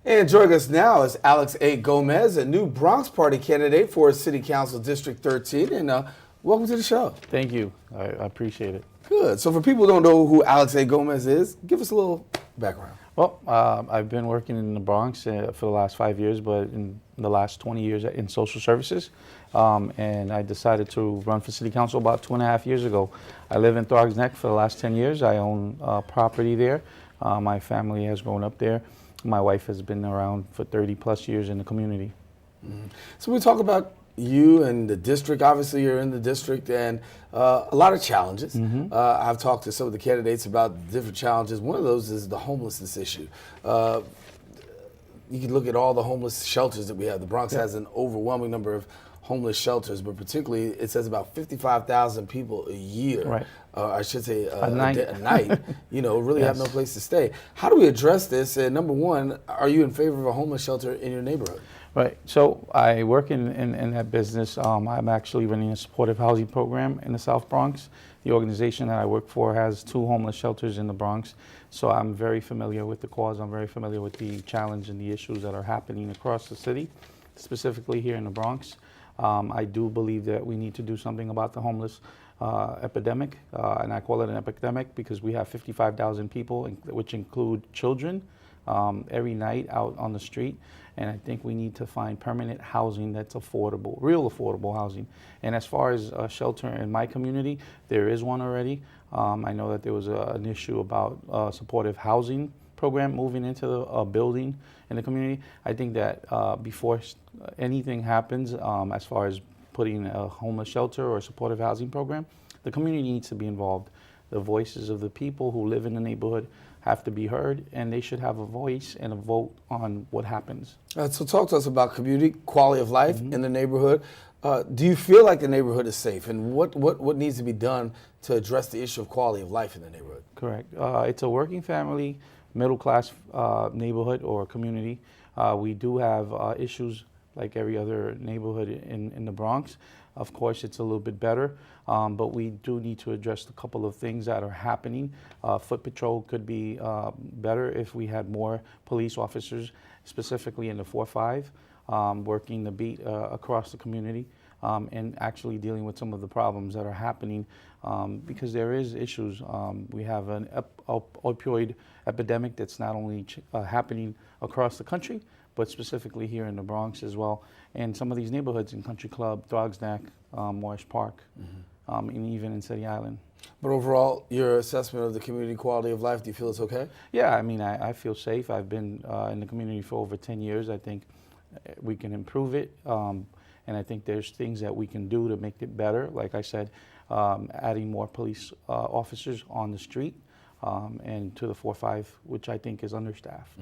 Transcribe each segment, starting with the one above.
And joining us now is Alex A. Gomez, a new Bronx Party candidate for City Council District 13. And welcome to the show. Thank you. I appreciate it. Good. So for people who don't know who Alex A. Gomez is, give us a little background. Well, I've been working in the Bronx for the last 5 years, but in the last 20 years in social services. And I decided to run for City Council about 2.5 years ago. I live in Throgs Neck for the last 10 years. I own property there. My family has grown up there. My wife has been around for 30 plus years in the community. Mm-hmm. So we talk about you and the district. Obviously, you're in the district, and a lot of challenges. Mm-hmm. I've talked to some of the candidates about different challenges. One of those is the homelessness issue. You can look at all the homeless shelters that we have. The Bronx has an overwhelming number of homeless shelters, but particularly it says about 55,000 people a year. Right. I should say a night. A night, really have no place to stay. How do we address this? And number one, are you in favor of a homeless shelter in your neighborhood? Right. So I work in that business. I'm actually running a supportive housing program in the South Bronx. The organization that I work for has 2 homeless shelters in the Bronx. So I'm very familiar with the cause. I'm very familiar with the challenge and the issues that are happening across the city, specifically here in the Bronx. I do believe that we need to do something about the homeless epidemic, and I call it an epidemic because we have 55,000 people, which include children, every night out on the street. And I think we need to find permanent housing that's affordable, real affordable housing. And as far as a shelter in my community, there is one already. I know that there was an issue about supportive housing program moving into a building in the community. I think that before anything happens, as far as putting a homeless shelter or a supportive housing program, the community needs to be involved. The voices of the people who live in the neighborhood have to be heard, and they should have a voice and a vote on what happens. So talk to us about community quality of life in the neighborhood. Do you feel like the neighborhood is safe, and what needs to be done to address the issue of quality of life in the neighborhood? Correct. It's a working family, middle class neighborhood or community. We do have issues like every other neighborhood in the Bronx. Of course, it's a little bit better, but we do need to address a couple of things that are happening. Foot patrol could be better if we had more police officers, specifically in the 4-5, working the beat across the community, and actually dealing with some of the problems that are happening, because there is issues. We have an opioid epidemic that's not only happening across the country, but specifically here in the Bronx as well, and some of these neighborhoods in Country Club, Throgs Neck, Morris Park, and even in City Island. But overall, your assessment of the community quality of life, do you feel it's okay? Yeah, I mean, I feel safe. I've been in the community for over 10 years. I think we can improve it, and I think there's things that we can do to make it better. Like I said, adding more police officers on the street, and to the 4-5, which I think is understaffed.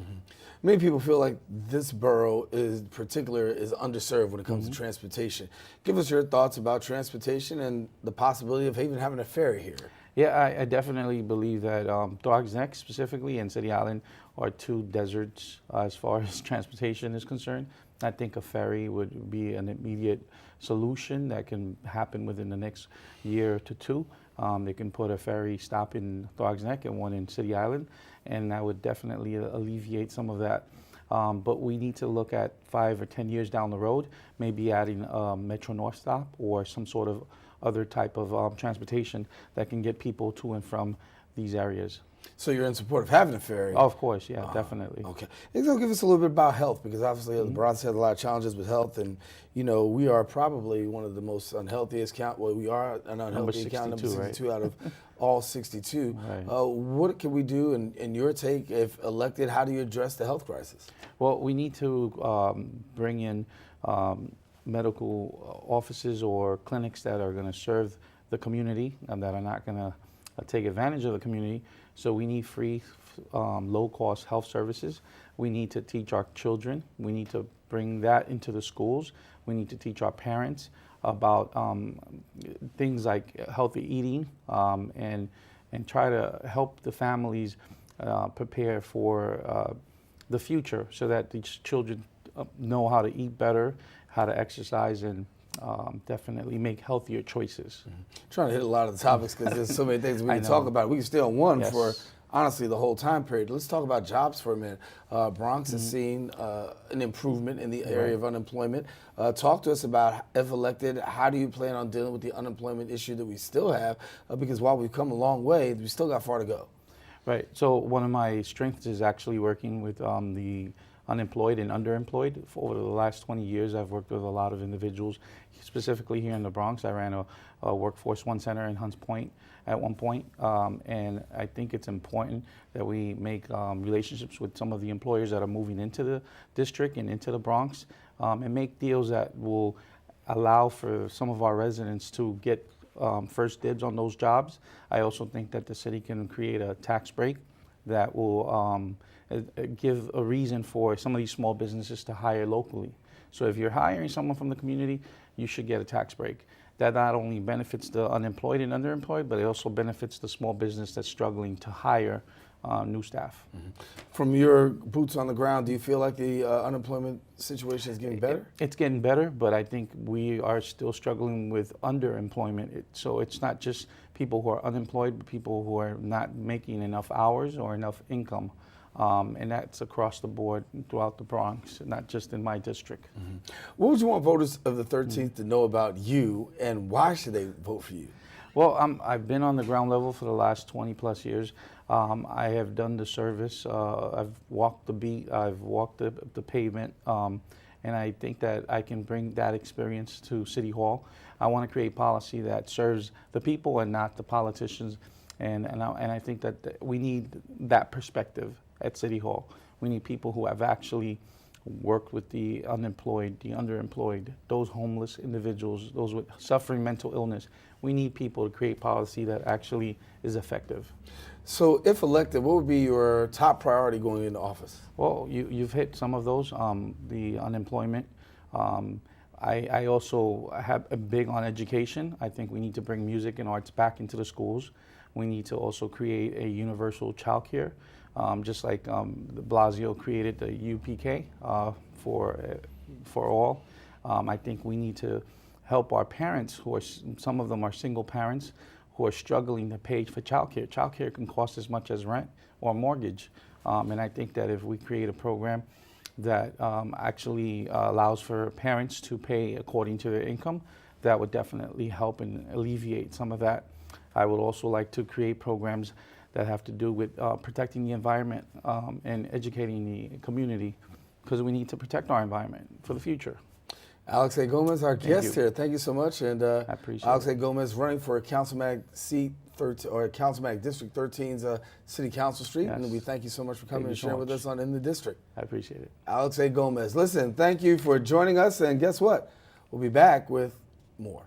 Many people feel like this borough is underserved when it comes to transportation. Give us your thoughts about transportation and the possibility of even having a ferry here. Yeah, I definitely believe that Throgs Neck specifically and City Island are 2 deserts as far as transportation is concerned. I think a ferry would be an immediate solution that can happen within the next year to 2. They can put a ferry stop in Throgs Neck and one in City Island, and that would definitely alleviate some of that. But we need to look at 5 or 10 years down the road, maybe adding a Metro North stop or some sort of other type of transportation that can get people to and from these areas. So you're in support of having a ferry? Oh, of course, yeah, definitely. Okay. They'll give us a little bit about health, because obviously the Bronx has a lot of challenges with health, and we are probably one of the most unhealthiest we are an unhealthy county, number 62 right? Out of all 62. Right. What can we do, in your take, if elected? How do you address the health crisis? Well, we need to bring in medical offices or clinics that are going to serve the community and that are not going to take advantage of the community. So we need free, low-cost health services. We need to teach our children. We need to bring that into the schools. We need to teach our parents about things like healthy eating, and try to help the families prepare for the future, so that these children know how to eat better, how to exercise, and definitely make healthier choices. Trying to hit a lot of the topics because there's so many things we can talk about. We can stay on one for honestly the whole time period. Let's talk about jobs for a minute. Bronx has seen an improvement in the area of unemployment. Talk to us about, if elected, how do you plan on dealing with the unemployment issue that we still have? Because while we've come a long way, we still got far to go. Right. So one of my strengths is actually working with the unemployed and underemployed. For over the last 20 years, I've worked with a lot of individuals, specifically here in the Bronx. I ran a Workforce One Center in Hunts Point at one point, and I think it's important that we make relationships with some of the employers that are moving into the district and into the Bronx, and make deals that will allow for some of our residents to get first dibs on those jobs. I also think that the city can create a tax break that will give a reason for some of these small businesses to hire locally. So if you're hiring someone from the community, you should get a tax break. That not only benefits the unemployed and underemployed, but it also benefits the small business that's struggling to hire new staff. From your boots on the ground, do you feel like the unemployment situation is getting better? It's getting better, but I think we are still struggling with underemployment. So it's not just people who are unemployed, but people who are not making enough hours or enough income. And that's across the board throughout the Bronx, not just in my district. What would you want voters of the 13th to know about you, and why should they vote for you? Well, I've been on the ground level for the last 20 plus years. I have done the service. I've walked the beat. I've walked the pavement. And I think that I can bring that experience to City Hall. I want to create policy that serves the people and not the politicians. And I think that we need that perspective at City Hall. We need people who have actually worked with the unemployed, the underemployed, those homeless individuals, those with suffering mental illness. We need people to create policy that actually is effective. So if elected, what would be your top priority going into office? Well, you've hit some of those, the unemployment. I also have a big on education. I think we need to bring music and arts back into the schools. We need to also create a universal childcare, just like de Blasio created the UPK for all. I think we need to help our parents, who are, some of them are single parents, who are struggling to pay for childcare. Childcare can cost as much as rent or mortgage. And I think that if we create a program that actually allows for parents to pay according to their income, that would definitely help and alleviate some of that. I would also like to create programs that have to do with protecting the environment and educating the community, because we need to protect our environment for the future. Alex A. Gomez, our guest here. Thank you so much. And I appreciate Alex it. A. Gomez running for Councilman seat 13, or Councilman District 13's City Council Street. Yes. And we thank you so much for coming and so sharing with much. us on In the District. I appreciate it. Alex A. Gomez. Listen, thank you for joining us. And guess what? We'll be back with more.